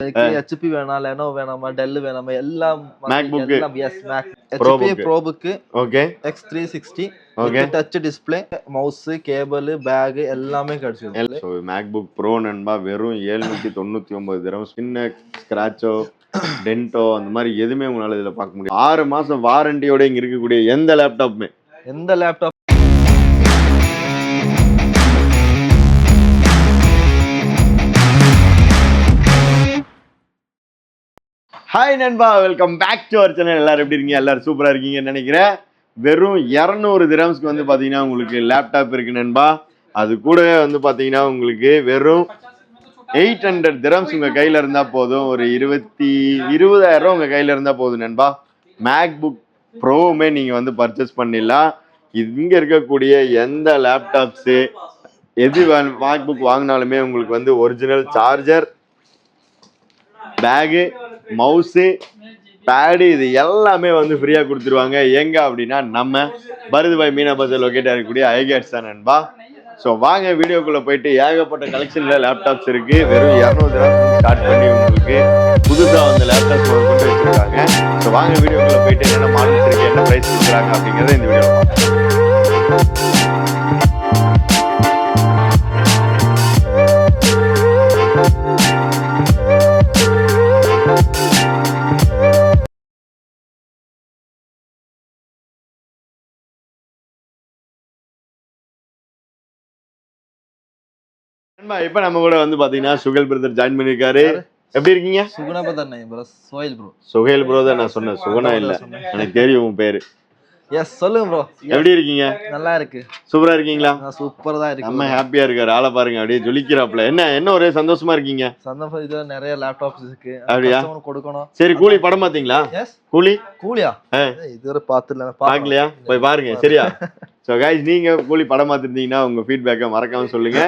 HP வேணாம், Lenovo வேணாமா, Dell வேணாமா, எல்லாம் MacBook எல்லாம் yes Mac HP Probook okay X360 with touch display, mouse, cable, bag எல்லாமே கிடைச்சிடும். ஸோ MacBook Pro நண்பா வெறும் 799 திரம்ஸ். சின்ன ஸ்கிராச்சோ டென்ட்டோ அந்த மாதிரி எதுவுமே உங்களால இதில் பார்க்க முடியும். 6 மாசம் வாரண்டியோட இங்க இருக்கக்கூடிய எந்த லேப்டாப்புமே ஹாய் நண்பா, welcome back to our channel. எல்லாரும் எப்படி இருக்கீங்க? எல்லாரும் சூப்பரா இருக்கீங்கன்னு நினைக்கிறேன். வெறும் 200 திரம்ஸ்க்கு வந்து பாத்தீங்கன்னா உங்களுக்கு லேப்டாப் இருக்கு நண்பா. அது கூடவே வந்து பாத்தீங்கன்னா உங்களுக்கு வெறும் 800 திரம்ஸ் உங்க கையில இருந்தா போதும். ஒரு 20,000 உங்க கையில இருந்தா போதும் நண்பா. MacBook ப்ரோவுமே நீங்க வந்து பர்ச்சேஸ் பண்ணிடலாம். இங்க இருக்கக்கூடிய எந்த லேப்டாப்ஸ் எது MacBook வாங்கினாலுமே உங்களுக்கு வந்து original charger, bag, mouse, pad இது எல்லாமே வந்து ஃப்ரீயாக கொடுத்துருவாங்க. எங்க அப்படின்னா நம்ம பருதுபாய் மீனா பஜார் லொக்கேட்டாக இருக்கக்கூடிய ஐகேட்ஸ் தான் நண்பா. ஸோ வாங்க வீடியோக்குள்ளே போயிட்டு ஏகப்பட்ட கலெக்ஷனில் லேப்டாப்ஸ் இருக்கு. வெறும் 200 ஸ்டார்ட் பண்ணி உங்களுக்கு புதுசாக வந்து லேப்டாப்ஸ் கொண்டு வச்சிருக்காங்க. ஸோ வாங்க வீடியோக்குள்ளே போயிட்டு என்னென்ன மாடல்ஸ் இருக்கு, என்ன ப்ரைஸ் கொடுக்குறாங்க அப்படிங்கிறத இந்த வீடியோ இப்ப நம்ம கூட வந்து பாத்தீங்கன்னா சுகேல் பிரதர் ஜாயின் பண்ணிருக்காரு. எப்படி இருக்கீங்க? சுகுணா பிரதர் நே ப்ரோ, சோயில் ப்ரோ. சுகேல் ப்ரோ தான் நான் சொன்னேன், சுகுணா இல்ல. எனக்கு தெரியும் உன் பேரு. எஸ் சொல்லுங்க ப்ரோ. எப்படி இருக்கீங்க? நல்லா இருக்கு. சூப்பரா இருக்கீங்களா? சூப்பரா தான் இருக்கு. நம்ம ஹாப்பியா இருக்காரு. ஆளை பாருங்க அப்படியே ஜொலிக்கிறாப்ல. என்ன ஒரே சந்தோஷமா இருக்கீங்க? சந்தோஷம். இதுல நிறைய லேப்டாப்ஸ் இருக்கு. அப்படியா? கொடுக்கணும். சரி, கூலி படம் பாத்தீங்களா? எஸ். கூலியா? இதுவரை பாக்கலையா? போய் பாருங்க சரியா? ஸோ கைஸ், நீங்க கூலி படம் பார்த்துருந்தீங்கன்னா உங்க ஃபீட்பேக்கை மறக்காம சொல்லுங்க.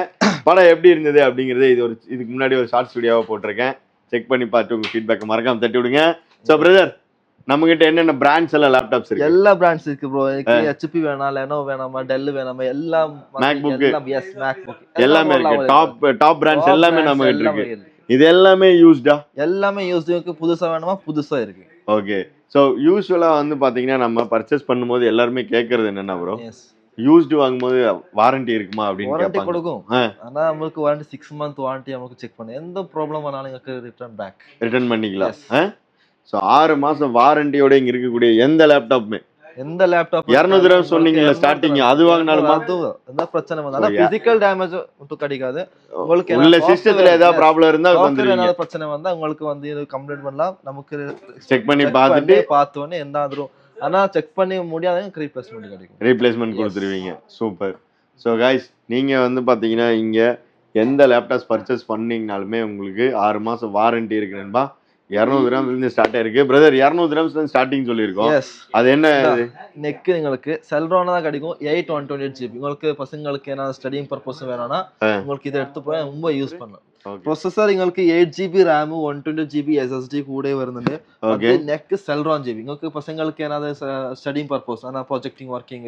படம் எப்படி இருந்தது அப்படிங்கிறது இதுக்கு முன்னாடி ஒரு ஷார்ட்ஸ் வீடியோவை போட்டிருக்கேன். செக் பண்ணி பார்த்து உங்க ஃபீட்பேக்கை மறக்காம தட்டி விடுங்க. ஸோ பிரதர், நம்ம கிட்ட என்னென்ன பிராண்ட்ஸ் எல்லாம் லேப்டாப்ஸ் இருக்கு? எல்லா பிராண்ட்ஸ் இருக்கு ப்ரோ. HP வேணாம், Lenovo வேணாமா, Dell வேணாமா, எல்லாம் MacBook எஸ் MacBook எல்லாமே இருக்கு. டாப் பிராண்ட்ஸ் எல்லாமே நம்ம கிட்ட இருக்கு. இது எல்லாமே யூஸ்டா? எல்லாமே யூஸ்டு. புதுசா வேணுமா? புதுசா இருக்கு. ஓகே. ஸோ யூஸ்வலா வந்து பாத்தீங்கன்னா நம்ம பர்ச்சேஸ் பண்ணும்போது எல்லாருமே கேட்கறது என்னன்னா ப்ரோ, யூஸ்டு வாங்கும்போது வாரண்டி இருக்குமா அப்படின்னு கேட்பாங்க. கொடுக்கும். ஆனா நமக்கு வாரண்டி 6 மந்த் வாரண்டி நமக்கு செக் பண்ணி எந்த ப்ராப்ளம் ஆனாலும் உங்களுக்கு ரிட்டர்ன் பண்ணிக்கலாம். ஸோ 6 மாசம் வாரண்டியோட இங்க இருக்கக்கூடிய எந்த லேப்டாப்புமே 200 திரம்ஸ் சொன்னீங்கல்ல ஸ்டார்டிங், அது வாங்கினாலுமா எந்த பிரச்சனை வந்தாலும் பிசிக்கல் டேமேஜ் மட்டும் கிடைக்காது. உங்களுக்கு உள்ள சிஸ்டத்துல ஏதாவது ப்ராப்ளம் இருந்தா வந்துருவீங்க. பிரச்சனை வந்தா உங்களுக்கு வந்து கம்ப்ளைண்ட் பண்ணலாம். நமக்கு செக் பண்ணி பார்த்தோன்னே எந்த ஆதரவும். ஆனா செக் பண்ணி முடியாதவங்க ரீப்ளேஸ்மெண்ட் கிடைக்கும். ரீப்ளேஸ்மெண்ட் கொடுத்துருவீங்க. சூப்பர். ஸோ கைஸ், நீங்க வந்து பாத்தீங்கன்னா இங்க எந்த லேப்டாப்ஸ் பர்ச்சேஸ் பண்ணீங்கனாலுமே உங்களுக்கு 6 மாசம் வாரண்டி இருக்கு நண்பா. 200 திரம்ஸ்ல ஸ்டார்ட் ஆயிருக்கு. பிரதர் 200 திரம்ஸ்ல ஸ்டார்டிங் சொல்லியிருக்கோம். அது என்ன? நெக் உங்களுக்கு செல்ரோனா தான் கிடைக்கும். 8/128 GB. உங்களுக்கு பசங்களுக்கு என்ன ஸ்டடிங் பர்பஸ் வேணும்னா உங்களுக்கு இதை எடுத்து போய் ரொம்ப யூஸ் பண்ணலாம். ப்ரொசஸர் உங்களுக்கு 8 GB RAM, 120 GB SSD கூட வருதுண்டு. Neck செல்ரான் GB. உங்களுக்கு பசங்களுக்கு ஏதாவது ஸ்டடிங் பர்பஸ், ஆனா ப்ராஜெக்டிங் ஒர்க்கிங்,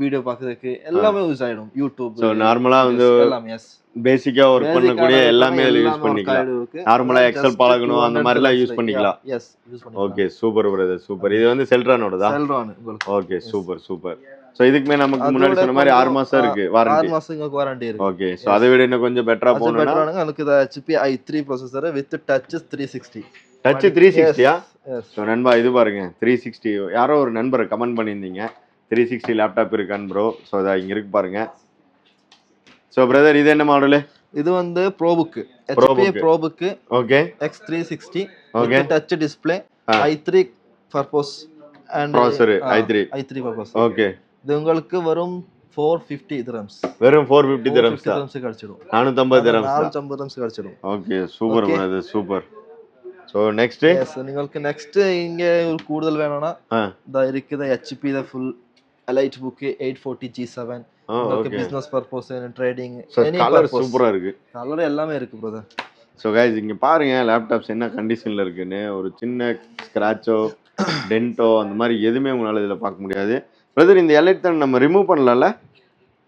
வீடியோ பார்க்கறதுக்கு எல்லாமே யூஸ் ஆயிடும். யூடியூப் நார்மலா வந்து எல்லாமே பேசிக்கா ஒர்க் பண்ணக்கூடிய எல்லாமே யூஸ் பண்ணிக்கலாம். நார்மலா எக்ஸல் பழகணும் அந்த மாதிரி எல்லாம் யூஸ் பண்ணிக்கலாம். Okay, super brother, super. இது வந்து செல்ட்ரானோட தான். Okay, super. சோ இதுக்குமே நமக்கு முன்னாடி சொன்ன மாதிரி 6 மாசம் இருக்கு வாரண்டி. 6 மாசம் வாரண்டி இருக்கு. ஓகே. சோ அதை விட இன்னும் கொஞ்சம் பெட்டரா போணும்னா உங்களுக்கு HP i3 processor with touch 360. Touch 360யா? சோ நண்பா இது பாருங்க 360. யாரோ ஒரு நண்பர் கமெண்ட் பண்ணியிருந்தீங்க 360 லேப்டாப் இருக்கான்னு ப்ரோ. சோ இதா இங்க இருக்கு பாருங்க. சோ பிரதர், இது என்ன மாடல்? இது வந்து ProBook, HP ProBook. Okay. X360 with touch display, i3 purpose and processor i3 purpose. Okay. இது உங்களுக்கு வரும் 450 திரம்ஸ். வெறும் 450 திரம்ஸ் கிடைச்சிடும். 450 திரம்ஸ் கிடைச்சிடும். Okay, super brother, super. So next உங்களுக்கு நெக்ஸ்ட் இங்க ஒரு கூடுதல் வேணும்னா இந்த இருக்குது HP the full elite book 840 G7. உங்களுக்கு business purpose, trading, any colour சூப்பரா இருக்கு. கலர் எல்லாமே இருக்கு பிரதர். சோ गाइस, இங்க பாருங்க லேப்டாப்ஸ் என்ன கண்டிஷன்ல இருக்குன்னு. ஒரு சின்ன ஸ்கிராச்சோ டென்ட்டோ அந்த மாதிரி எதுவுமே உங்களால இதுல பார்க்க முடியாது. பிரதர், இந்த எலைட் தான் நம்ம ரிமூவ் பண்ணலாம்ல?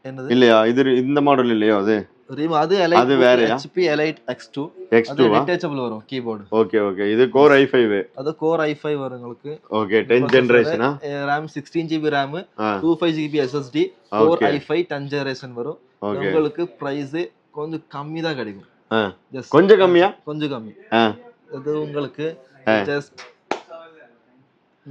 என்னது? இல்லையா? இது இந்த மாடல் இல்லையோ? அது அது அது வேறயா? HP Elite X2 X2 அது detachable வரும் கீபோர்டு. Okay okay. இது Core i5. அது Core i5 வரும் உங்களுக்கு. Okay 10th ஜெனரேஷனா? RAM 16GB RAM 25GB SSD Core i5 10th generation வரும். உங்களுக்கு பிரைஸ் கொஞ்சம் கம்மி தான் கிடைக்கும். கொஞ்சம் கம்மியா? கொஞ்சம் கம்மி. அது உங்களுக்கு ஜஸ்ட்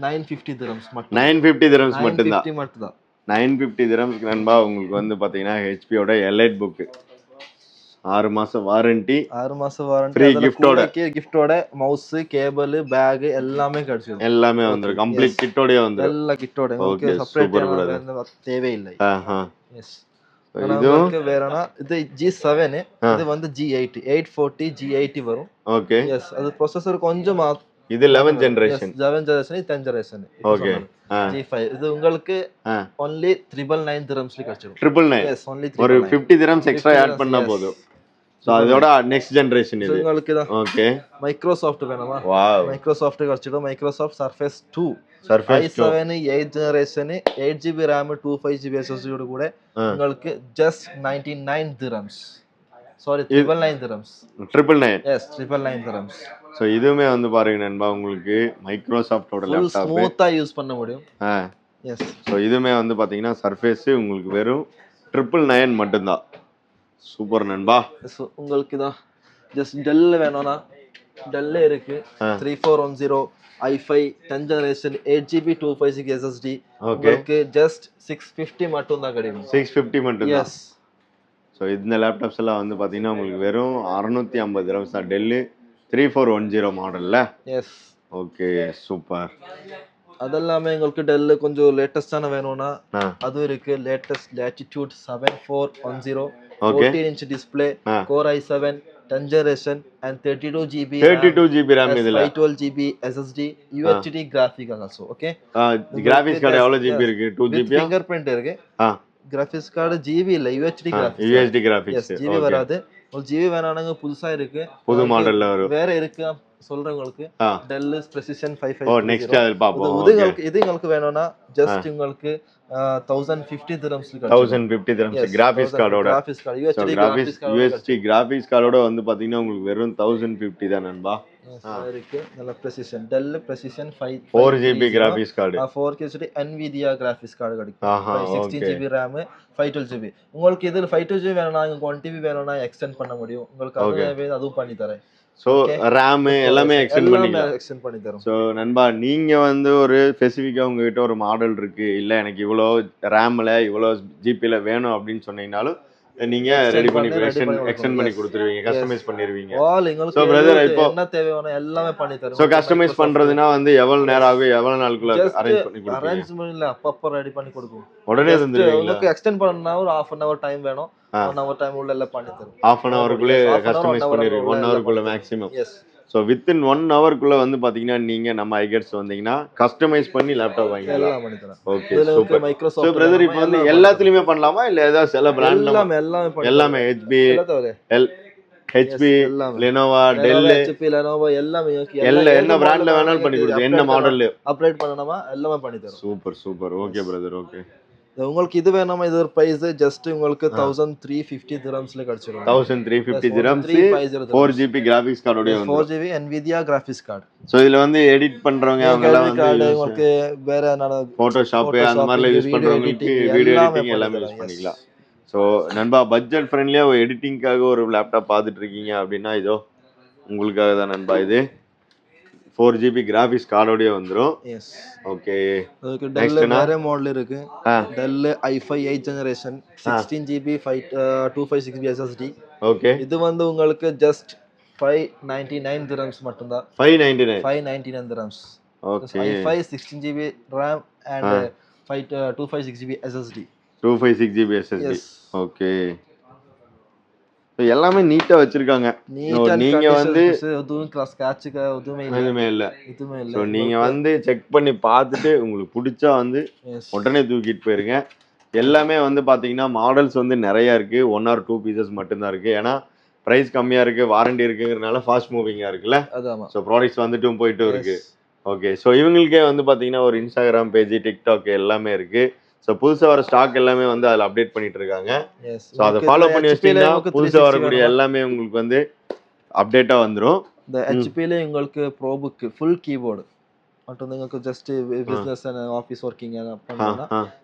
950 dirhams மட்டும். 950 dirhams மட்டும். 950 dirhams நண்பா உங்களுக்கு வந்து பாத்தீங்கன்னா HP ஓட எலைட் புக் 6 மாசம் வாரண்டி ஃப்ரீ கிஃப்டோட மவுஸ் கேபிள் பேக் எல்லாமே கிடைச்சிடும். எல்லாமே வந்துரும் கம்ப்ளீட் கிட்டோடயே வந்துரும். எல்லா கிட்டோட உங்களுக்கு செப்பரேட் தேவையில்லை. எஸ் இது வேறனா இது G7 இது வந்து G8 840 G80 வரும். ஓகே எஸ் அது ப்ராசஸர் கொஞ்சம் இது 11th generation 11th generation 10th generation. Okay G5 இது உங்களுக்கு only 999 dirhams ல கிடைச்சிடும். 999 எஸ் only ஒரு 50 dirhams எக்ஸ்ட்ரா ஆட் பண்ணா போதும். சோ அதோட நெக்ஸ்ட் ஜெனரேஷன் இது உங்களுக்கு தான். ஓகே மைக்ரோசாஃப்ட் வேணுமா? வாவ் மைக்ரோசாஃப்ட் கிடைச்சிடும். Microsoft Surface 2 Surface 2 i7 8th generation 8GB RAM 25GB SSD ஓட கூட உங்களுக்கு just 99 dirhams. Sorry 999 dirhams. 999 yes 999 dirhams. So இதுவுமே வந்து பாருங்க நண்பா உங்களுக்கு மைக்ரோசாஃப்ட்டோட லேப்டாப் ஸ்மூத்தா யூஸ் பண்ண முடியும். எஸ் சோ இதுவுமே வந்து பாத்தீங்கன்னா Surface உங்களுக்கு வெறும் 999 மட்டும் தான். சூப்பர் நண்பா. உங்களுக்கு தான் ஜஸ்ட் Dell வேணும்னா Dell இருக்கு 3410 i5 10th generation 8GB 256 SSD உங்களுக்கு ஜஸ்ட் 650 மட்டும் தான் கிடைக்கும். 650 மட்டும் தான். எஸ் சோ இந்த லேப்டாப்ஸ் எல்லாம் வந்து பாத்தீங்கன்னா உங்களுக்கு வெறும் 650 dirhams தான். Dell 3410 மாடல்ல. S okay super. அதெல்லாமே உங்களுக்கு Dell கொஞ்சம் லேட்டஸ்டான வேணும்னா அது இருக்கு. Latest Latitude 7410 14-inch display Core i7 10th generation and 32GB RAM இதுல 512GB SSD UHD graphic also. okay graphics card எவ்வளவு GB இருக்கு? 2GB fingerprint இருக்கு. கிராபிக்ஸ் கார்டு GB இல்ல UHD graphics. UHD graphics. yes GB வராது. ஒரு GB வேணானங்க புதுசா இருக்கு. புது மாடல்ல வரும். வேற இருக்கு சொல்றவங்களுக்கு Dell Precision 550. ஓ நெக்ஸ்ட் அது பாப்போம். இது உங்களுக்கு வேணும்னா ஜஸ்ட் உங்களுக்கு 1050 dirhams ல 1050 dirhams கிராபிக்ஸ் கார்டோட. கிராபிக்ஸ் கார்டு UHD கிராபிக்ஸ் கார்டோட வந்து பாத்தீங்கன்னா உங்களுக்கு வெறும் 1050 தான் நண்பா. இருக்கு நல்ல Precision Dell Precision 4GB graphics card 4K Nvidia graphics card கிடைக்கும். 16GB RAM 512GB. உங்களுக்கு இதுல 512GB வேணும்னா 1TB வேணும்னா எக்ஸ்டெண்ட் பண்ண முடியும். உங்களுக்கு அதுவும் பண்ணி தரேன். சோ RAM எல்லாமே எக்ஸ்டெண்ட் பண்ணி தரோம். சோ நண்பா நீங்க வந்து ஒரு ஸ்பெசிஃபிக்கா உங்ககிட்ட ஒரு மாடல் இருக்கு இல்ல எனக்கு இவ்வளோ RAMல இவ்வளோ GBல வேணும் அப்படின்னு சொன்னீங்கனாலும் நீங்க ரெடி பண்ணி எக்ஸ்டெண்ட் பண்ணி கொடுத்துருவீங்க. கஸ்டமைஸ் பண்ணிடுவீங்க. சோ பிரதர் இப்போ என்ன தேவையான எல்லாமே பண்ணி தரோம். சோ கஸ்டமைஸ் பண்றதுனா வந்து எவ்வளவு நேரம் ஆகும் எவ்வளவு நாளுக்குள்ள அரேஞ்ச் பண்ணி கொடுப்பீங்க? அரேஞ்ச்மென்ட்ல அப்பப்ப ரெடி பண்ணி கொடுப்போம். உடனே தந்துருவீங்க. உங்களுக்கு எக்ஸ்டெண்ட் பண்ணனும்னா ஒரு 1/2 an hour டைம் வேணும். 1 hour டைம் உள்ள எல்லாம் பண்ணி தரோம். 1/2 an hour குள்ள கஸ்டமைஸ் பண்ணிடுவீங்க. 1 hour குள்ள maximum. S so within 1 hour குள்ள வந்து பாத்தீங்கன்னா நீங்க நம்ம ஐகெட்ஸ் வந்தீங்கன்னா கஸ்டமைஸ் பண்ணி லேப்டாப் வாங்கிக்கலாம். எல்லாம் பண்ணி தரோம். Okay super. Microsoft so brother இப்போ வந்து எல்லாத்துலயுமே பண்ணலாமா இல்ல ஏதாவது சில பிராண்ட் எல்லாமே HP Lenovo Dell HP Lenovo எல்லாமே என்ன பிராண்ட்ல வேணாலும் பண்ணி கொடுத்து என்ன மாடல்ல அப்டேட் பண்ணனுமா எல்லாமே பண்ணி தரோம். Super super. Okay brother okay. உங்களுக்கு இது வேணுமா இது ஒரு பிரைஸ் ஜஸ்ட் உங்களுக்கு 1350 dirhams ல கிடைச்சிரும். 1350 dirhams 4GB கிராபிக்ஸ் கார்டோட வந்து 4GB Nvidia graphics card. So இதுல வந்து எடிட் பண்றவங்க அவங்க எல்லாம் வந்து உங்களுக்கு வேற Photoshop அந்த மாதிரி யூஸ் பண்றவங்களுக்கு வீடியோ எடிட்டிங் எல்லாமே யூஸ் பண்ணிக்கலாம். சோ நண்பா பட்ஜெட் ஃப்ரெண்ட்லியா எடிட்டிங்காக ஒரு லேப்டாப் பார்த்துட்டு இருக்கீங்க அப்படின்னா இதோ உங்களுக்காக தான் நண்பா. இது 4GB கிராபிக்ஸ் கார்டோடயே வந்துரும். S okay. அதுக்கு Dell வேற மாடல் இருக்கு. Dell i5 8th generation 16GB 256GB SSD. Okay. இது வந்து உங்களுக்கு ஜஸ்ட் 599 dirhams மட்டும் தான். 599 dirhams. Okay. i5 16GB RAM and 256GB SSD. 256GB SSD. Okay. எல்லாமே நீட்டா வச்சிருக்காங்க. நீங்க வந்து எதுவும் ஸ்கிராட்ச்க்கு எதுவுமே இல்ல. சோ நீங்க வந்து செக் பண்ணி பார்த்துட்டு உங்களுக்கு பிடிச்சா வந்து உடனே தூக்கிட்டு போயிருங்க. எல்லாமே வந்து பாத்தீங்கன்னா மாடல்ஸ் வந்து நிறைய இருக்கு. 1 or 2 pieces மட்டும் தான் இருக்கு. ஏன்னா பிரைஸ் கம்மியா இருக்கு வாரண்டி இருக்குங்கிறனால ஃபாஸ்ட் மூவிங்கா இருக்குல்ல. அதாமா. சோ ப்ராடக்ட்ஸ் வந்துட்டும் போயிட்டும் இருக்கு. ஓகே. சோ இவங்களுக்கே வந்து பாத்தீங்கன்னா ஒரு இன்ஸ்டாகிராம் பேஜ் டிக்டாக் எல்லாமே இருக்கு. ஸோ புதுசா வர ஸ்டாக் எல்லாமே வந்து அதுல அப்டேட் பண்ணிட்டு இருக்காங்க. எஸ் ஸோ அதை ஃபாலோ பண்ணி வச்சிட்டீங்கன்னா புதுசா வரக்கூடிய எல்லாமே உங்களுக்கு வந்து அப்டேட்டா வந்துரும். இந்த ஹெச்பில உங்களுக்கு ப்ரோபுக் ஃபுல் கீபோர்டு மட்டும் നിങ്ങൾക്ക് ജസ്റ്റ് ബിസിനസ് ഓഫീസ് വർക്കിംഗ് பண்ணா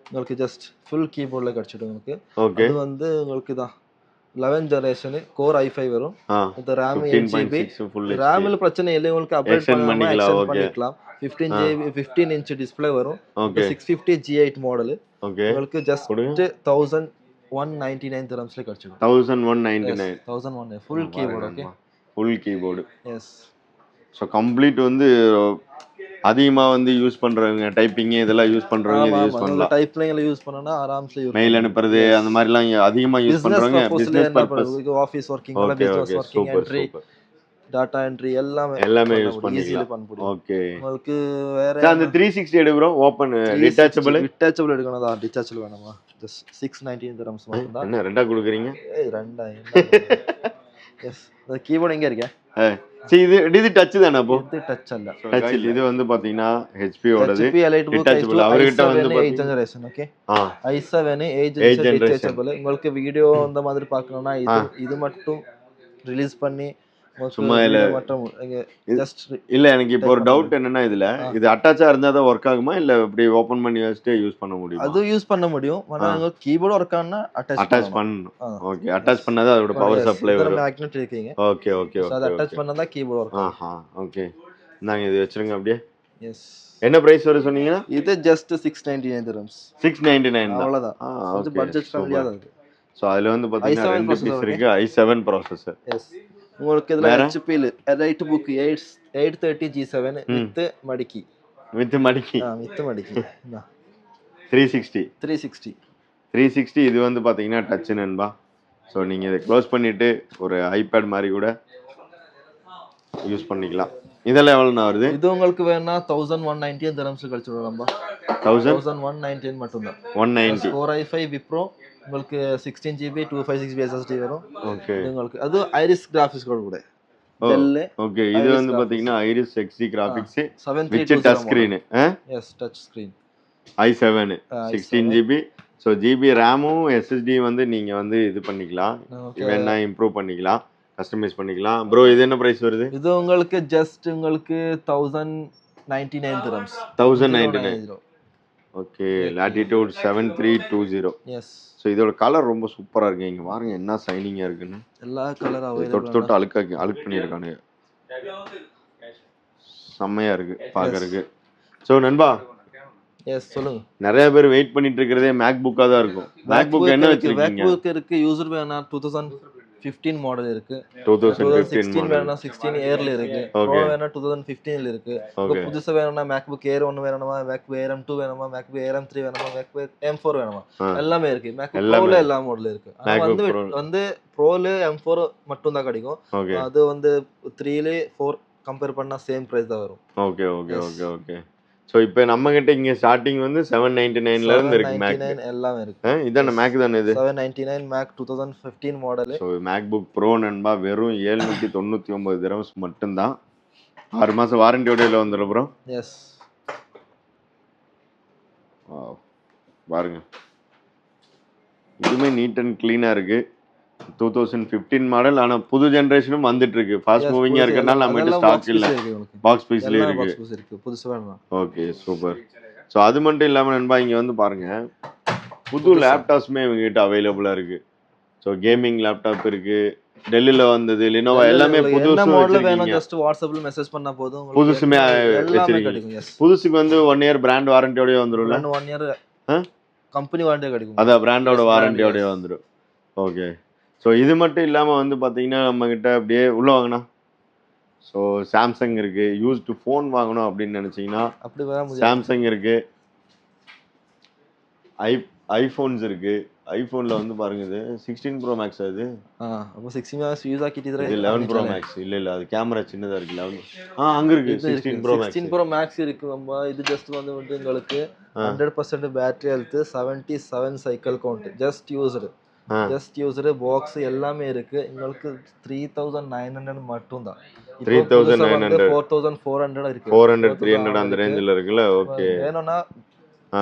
உங்களுக்கு ஜஸ்ட் ஃபுல் கீபோர்ட்ல கிடைச்சிடும் உங்களுக்கு. ஓகே. அது வந்து உங்களுக்கு தான் 11 ஜெனரேஷன் கோர் i5 வரும். இந்த RAM 8GB. RAM பிரச்சனை இல்லை, உங்களுக்கு அப்டேட் பண்ணிக்கலாம். 15 இன்ச் டிஸ்ப்ளே வரும். 650 G8 மாடல். உங்களுக்கு ஜஸ்ட் 1199 dirhamsல கிடைச்சிடும். 1199 full keyboard. Okay, full keyboard. Yes. So complete வந்து அதிகமா வந்து யூஸ் பண்றவங்க டைப்பிங் இதெல்லாம் யூஸ் பண்றவங்க இத யூஸ் பண்ணலாம். டைப்லைன்ல யூஸ் பண்ணனா ஆராம்சே யூஸ் மெயில் அனுப்புறது அந்த மாதிரிலாம் அதிகமா யூஸ் பண்றவங்க பிசினஸ் பர்பஸ், ஆபீஸ் வர்க்கிங் எல்லாம் business working, entry tata entry எல்லாமே யூஸ் பண்ணிக்கலாம். ஓகே. உங்களுக்கு வேற அந்த 360 எடுக்குறோ ஓபன் டிட்டாச்சபிள் எடுக்கணும். தான் டிட்டாச்சபிள் வேணுமா? ஜஸ்ட் 619 dirhams மட்டும் தான். என்ன ரெண்டா கொடுக்குறீங்க? ரெண்டா? எஸ். அந்த கீபோர்ட் எங்க இருக்கு? இது டச் தானே? அப்போ இது டச் அல்ல, டச். இது வந்து பாத்தீங்கன்னா HP ஓடது டிட்டாச்சபிள். அவர்கிட்ட வந்து 8th generation. Okay, i7 8th detachable. உங்களுக்கு வீடியோ அந்த மாதிரி பார்க்கணும்னா இது மட்டும் ரிலீஸ் பண்ணி சும்மா இல்ல மட்டும் ஜஸ்ட் இல்ல. எனக்கு இப்போ ஒரு டவுட் என்னன்னா, இதுல இது அட்டாச்சா இருந்தா தான் வர்க் ஆகுமா இல்ல இப்படி ஓபன் பண்ணி வச்சிட்டு யூஸ் பண்ண முடியுமா? அது யூஸ் பண்ண முடியும். ஆனா கீபோர்ட் வர்க் ஆனா அட்டாச் பண்ணனும். ஓகே, அட்டாச் பண்ணாதான் அதோட பவர் சப்ளை வரும். மேக்னெட் இருக்கீங்க. Okay okay okay. அது அட்டாச் பண்ணா கீபோர்ட் வர்க். ஆஹா, ஓகே. நாங்க இது வச்சிருங்க அப்படியே. எஸ். என்ன பிரைஸ் வர சொன்னீங்க? இது ஜஸ்ட் 699 dirhams. 699 தான். அவ்வளவுதான். அது பட்ஜெட் ஃப்ரெண்ட்லியா தான் இருக்கு. சோ அதுல வந்து பாத்தீங்கன்னா ரெண்டு பீஸ் இருக்கு. i7 processor. எஸ். உங்களுக்கு இதுல HP ல ரைட் புக் 830 G7 வித் மடிக்கி. வித் மடிக்கி. வித் மடிக்கி. 360 இது வந்து பாத்தீங்கன்னா டச் நண்பா. சோ நீங்க இத க்ளோஸ் பண்ணிட்டு ஒரு ஐபேட் மாதிரி கூட யூஸ் பண்ணிக்கலாம். இதெல்லாம் எவ்வளவு வருது? இது உங்களுக்கு வேணா 1190 dirhams கழிச்சிடுறோம் நம்ம. 1190 மட்டும் தான். 190 Core i5 Wipro உங்களுக்கு 16GB 256GB SSD வரும். ஓகே. உங்களுக்கு அது ஐரிஸ் கிராபிக்ஸ் கூட Dell. ஓகே. இது வந்து பாத்தீங்கன்னா Iris XD graphics with touch screen. Yes, touch screen. i7 16GB. So GB RAM SSD வந்து நீங்க வந்து இது பண்ணிக்கலாம். வேணா இம்ப்ரூவ் பண்ணிக்கலாம், கஸ்டமைஸ் பண்ணிக்கலாம். ப்ரோ இது என்ன பிரைஸ் வருது? இது உங்களுக்கு ஜஸ்ட் உங்களுக்கு 1099 dirhams. 1099. Okay. latitude 7320. Yes. So இதோட கலர் ரொம்ப சூப்பரா இருக்கு. இங்க பாருங்க என்ன ஷைனிங்கா இருக்குன்னு. எல்லா கலர் அவைலபிள். தொட்டு அழுக்கு பண்ணிருக்கானே. செம்மையா இருக்கு பாக்குறதுக்கு. சோ நண்பா, எஸ் சொல்லுங்க. நிறைய பேர் வெயிட் பண்ணிட்டு இருக்கிறதே MacBook-ஆ தான் இருக்கும். MacBook என்ன வச்சிருக்கீங்க? MacBook இருக்கு. யூசர் வேணா 2015 மாடல் இருக்கு. 2016 வேணா 16 Airல இருக்கு. Pro வேணா 2015ல இருக்கு. புதுசா வேணும்னா MacBook Air 1 வேணுமா, MacBook Air M2 வேணுமா, MacBook Air M3 வேணுமா, MacBook M4 வேணுமா, எல்லாமே இருக்கு. MacBook Proல எல்லா மாடல் இருக்கு. வந்து Proல M4 மட்டும் தான் கிடைக்கும். அது வந்து 3ல 4 கம்பேர் பண்ணா சேம் பிரைஸ் தான் வரும். Okay okay okay okay. So இப்போ நம்ம கிட்ட இங்க ஸ்டார்டிங் வந்து 799ல இருந்து இருக்கு. Mac எல்லாமே இருக்கு. இதான Mac தானே இது? 799 Mac 2015 model. So MacBook Pro நண்பா வெறும் 799 dirhams மட்டும் தான். 6 மாசம் வாரண்டியோட வந்துரும் ப்ரோ. எஸ். வாவ், பாருங்க. இதுமே நீட் அண்ட் க்ளீனா இருக்கு. 2015 மாடல். ஆனா புது ஜெனரேஷனும் வந்துட்டு இருக்கு. ஃபாஸ்ட் மூவிங்கா இருக்கறனால நம்ம கிட்ட ஸ்டாக் இல்ல. பாக்ஸ் பீஸ்ல இருக்கு. புதுசா வேணுமா? Okay, super. சோ அது மட்டும் இல்லாம நண்பா இங்க வந்து பாருங்க புது லேப்டாப்ஸ்மே இவங்க கிட்ட அவைலபிளா இருக்கு. சோ கேமிங் லேப்டாப் இருக்கு. டெல்லில வந்தது Lenovo எல்லாமே புதுசு மாடல் வேணும். ஜஸ்ட் வாட்ஸ்அப்ல மெசேஜ் பண்ணா போதும். புதுசுமே வச்சிருக்கீங்க. புதுசுக்கு வந்து 1 இயர் பிராண்ட் வாரண்டியோட வந்துரும்ல. 1 இயர் கம்பெனி வாரண்டியோட கிடைக்கும். அத பிராண்டோட வாரண்டியோட வந்துரும். ஓகே. ஸோ இது மட்டும் இல்லாமல் வந்து பார்த்தீங்கன்னா நம்மக்கிட்ட அப்படியே உள்ள வாங்கினா ஸோ சாம்சங் இருக்கு. யூஸ்டு ஃபோன் வாங்கணும் அப்படின்னு நினச்சிங்கன்னா அப்படி வர சாம்சங் இருக்கு. ஐஃபோன்ஸ் இருக்கு. ஐஃபோனில் வந்து பாருங்க இது 16 Pro Max அது. அப்போ 16 Max யூஸ் ஆக்கிட்டு இது 11 Pro Max. இல்லை அது கேமரா சின்னதாக இருக்கு. 11 அங்கே இருக்கு 16 Pro Max. 16 Pro Max இருக்கு. நம்ம இது ஜஸ்ட் வந்து உங்களுக்கு 100% battery health, 77 cycle count, just used box எல்லாமே இருக்கு. உங்களுக்கு 3900 மட்டும் தான். 3900 4400 இருக்கு. 400 300 அந்த ரேஞ்சில இருக்குல. ஓகே. வேணும்னா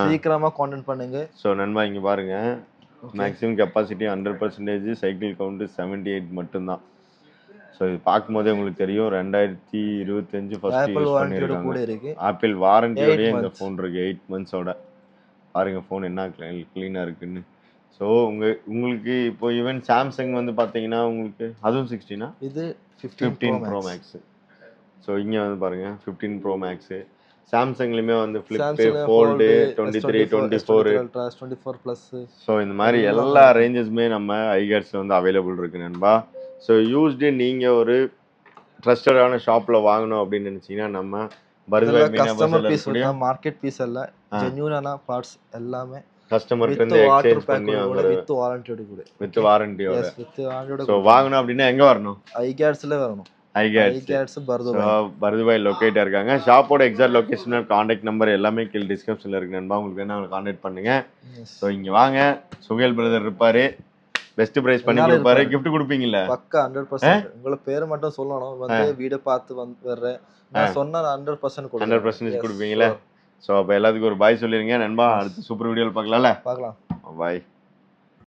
சீக்கிரமா கான்டாக்ட் பண்ணுங்க. ஸோ நண்பா இங்கே பாருங்க, மேக்ஸிமம் கெப்பாசிட்டி 100%, சைக்கிள் கவுண்ட் 78 மட்டும்தான். ஸோ இது பார்க்கும்போதே உங்களுக்கு தெரியும் 2025 ஃபர்ஸ்ட் ஆப்பிள் யூஸ் வாரண்டியோட கூட பண்ணியிருக்காங்க. இருக்கு. ஆப்பிள் வாரண்டியோடய 8 இந்த months. ஃபோன் இருக்கு 8 monthsோட. பாருங்க ஃபோன் என்ன க்ளீனாக இருக்குன்னு. ஸோ உங்களுக்கு இப்போ ஈவன் சாம்சங் வந்து பார்த்தீங்கன்னா உங்களுக்கு அதுவும் 16 இது 15 ப்ரோ மேக்ஸு. ஸோ இங்கே வந்து பாருங்க 15 ப்ரோ மேக்ஸு. சாம்சங்லையுமே வந்து flip, fold, 23, 24 Ultra, 24 Plus. So இந்த மாதிரி எல்லா ரேஞ்சஸுமே நம்ம ஐகேட்ஸில் வந்து அவைலபிள் இருக்கு நண்பா. ஸோ யூஸ்டு நீங்கள் ஒரு ட்ரஸ்டடான ஷாப்பில் வாங்கணும் அப்படின்னு நினச்சிங்கன்னா நம்ம பர்துபாய் மீனா கஸ்டமர் பீஸ் பஸ்ஸில் மார்க்கெட் பீஸ் இல்ல, ஜென்யூனான பார்ட்ஸ் எல்லாமே கஸ்டமருக்கு வந்து எக்ஸ்சேஞ்ச் பண்ணி வித் வாரண்டியோட கூட. வித் வாரண்டியோட. வித் வாரண்டியோட. ஸோ வாங்கணும் அப்படின்னா எங்கே வரணும்? ஐகேட்ஸ்ல வரணும். ஐகேட்ஸ் பர்துபாய் லொக்கேட்டாக இருக்காங்க. ஷாப்போட எக்ஸாக்ட் லொகேஷன், கான்டாக்ட் நம்பர் எல்லாமே கீழே டிஸ்கிரிப்ஷனில் இருக்கு நண்பா. உங்களுக்கு வேணா அவங்களை கான்டாக்ட் பண்ணுங்க. ஸோ இங்கே வாங்க, சுகேல் பிரதர் இருப்பாரு, பெஸ்ட் பிரைஸ் பண்ணி கொடுப்பாரு, கிஃப்ட் கொடுப்பீங்கல்ல பக்கா 100%. உங்கள பேரை மட்டும் சொல்லணும், வந்து வீடியோ பார்த்து வர்றேன் நான் சொன்னா 100% 100% கொடுப்பீங்களா? ஸோ அப்போ எல்லாத்துக்கும் ஒரு பாய் சொல்லிருங்க நண்பா. அடுத்து சூப்பர் வீடியோவில் பார்க்கலாம். பார்க்கலாம். பாய்.